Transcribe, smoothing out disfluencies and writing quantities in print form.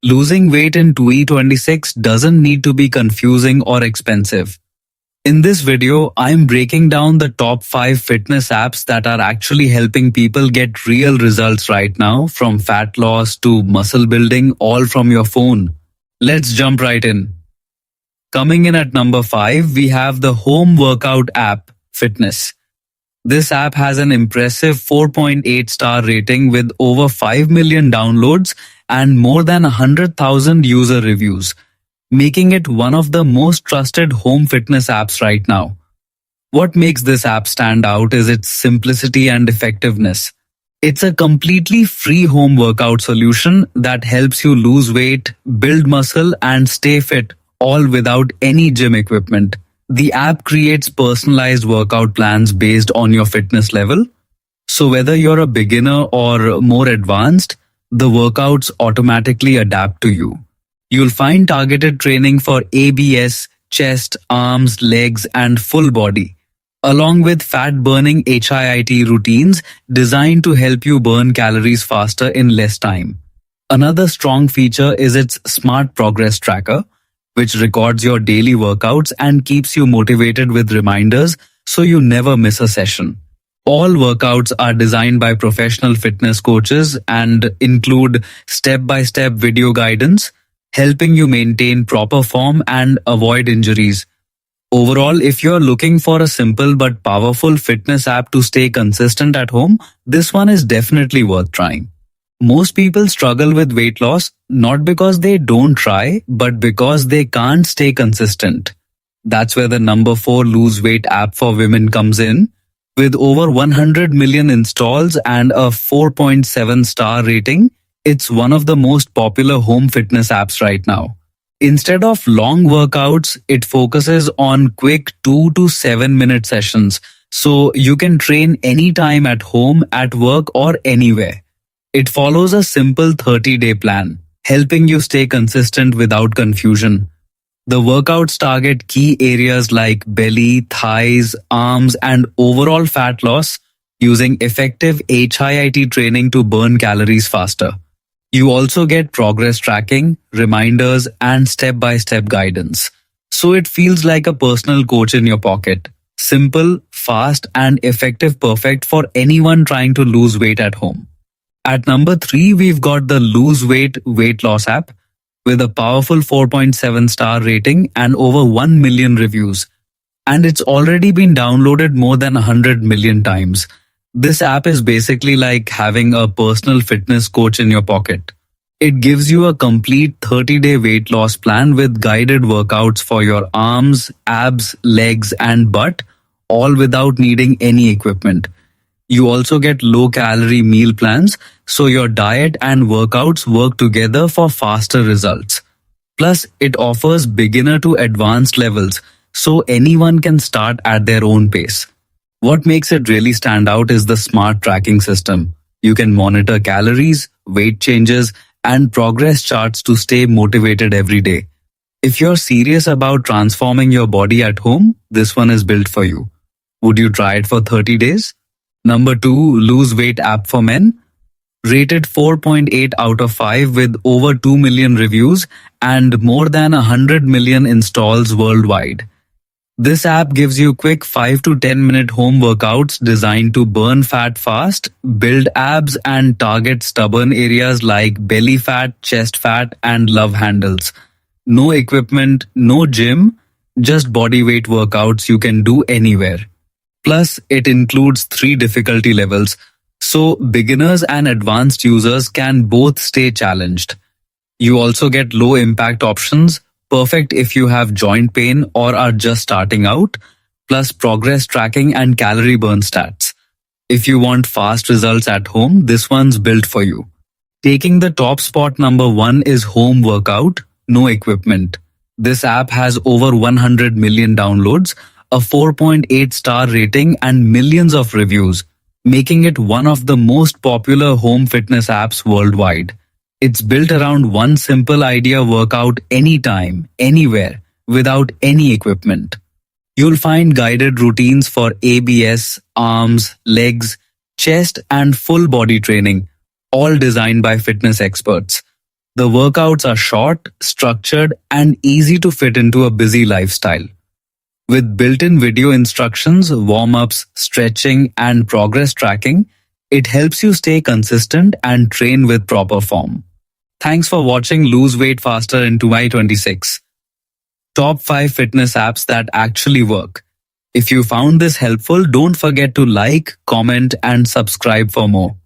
Losing weight in 2026 doesn't need to be confusing or expensive. In this video, I'm breaking down the top 5 fitness apps that are actually helping people get real results right now, from fat loss to muscle building, all from your phone. Let's jump right in. Coming in at number 5, we have the home workout app, Fitness. This app has an impressive 4.8-star rating with over 5 million downloads and more than 100,000 user reviews, making it one of the most trusted home fitness apps right now. What makes this app stand out is its simplicity and effectiveness. It's a completely free home workout solution that helps you lose weight, build muscle, and stay fit, all without any gym equipment. The app creates personalized workout plans based on your fitness level. So whether you're a beginner or more advanced, the workouts automatically adapt to you. You'll find targeted training for ABS, chest, arms, legs, and full body, along with fat-burning HIIT routines designed to help you burn calories faster in less time. Another strong feature is its smart progress tracker, which records your daily workouts and keeps you motivated with reminders so you never miss a session. All workouts are designed by professional fitness coaches and include step-by-step video guidance, helping you maintain proper form and avoid injuries. Overall, if you're looking for a simple but powerful fitness app to stay consistent at home, this one is definitely worth trying. Most people struggle with weight loss not because they don't try, but because they can't stay consistent. That's where the number 4 lose weight app for women comes in. With over 100 million installs and a 4.7-star rating, it's one of the most popular home fitness apps right now. Instead of long workouts, it focuses on quick 2 to 7 minute sessions, so you can train anytime at home, at work, or anywhere. It follows a simple 30-day plan, helping you stay consistent without confusion. The workouts target key areas like belly, thighs, arms, and overall fat loss, using effective HIIT training to burn calories faster. You also get progress tracking, reminders, and step-by-step guidance. So it feels like a personal coach in your pocket. Simple, fast, and effective, perfect for anyone trying to lose weight at home. At number 3, we've got the Lose Weight weight loss app with a powerful 4.7-star rating and over 1 million reviews. And it's already been downloaded more than 100 million times. This app is basically like having a personal fitness coach in your pocket. It gives you a complete 30-day weight loss plan with guided workouts for your arms, abs, legs, and butt, all without needing any equipment. You also get low-calorie meal plans, so your diet and workouts work together for faster results. Plus, it offers beginner to advanced levels, so anyone can start at their own pace. What makes it really stand out is the smart tracking system. You can monitor calories, weight changes, and progress charts to stay motivated every day. If you're serious about transforming your body at home, this one is built for you. Would you try it for 30 days? Number 2, Lose Weight app for men. Rated 4.8 out of 5 with over 2 million reviews and more than 100 million installs worldwide. This app gives you quick 5 to 10 minute home workouts designed to burn fat fast, build abs, and target stubborn areas like belly fat, chest fat, and love handles. No equipment, no gym, just body weight workouts you can do anywhere. Plus, it includes 3 difficulty levels, so beginners and advanced users can both stay challenged. You also get low impact options, perfect if you have joint pain or are just starting out, plus progress tracking and calorie burn stats. If you want fast results at home, this one's built for you. Taking the top spot, number 1 is Home Workout, no equipment. This app has over 100 million downloads, a 4.8-star rating, and millions of reviews, making it one of the most popular home fitness apps worldwide. It's built around one simple idea: workout anytime, anywhere, without any equipment. You'll find guided routines for ABS, arms, legs, chest, and full body training, all designed by fitness experts. The workouts are short, structured, and easy to fit into a busy lifestyle. With built-in video instructions, warm-ups, stretching, and progress tracking, it helps you stay consistent and train with proper form. Thanks for watching Lose Weight Faster in 2026. Top 5 fitness apps that actually work. If you found this helpful, don't forget to like, comment, and subscribe for more.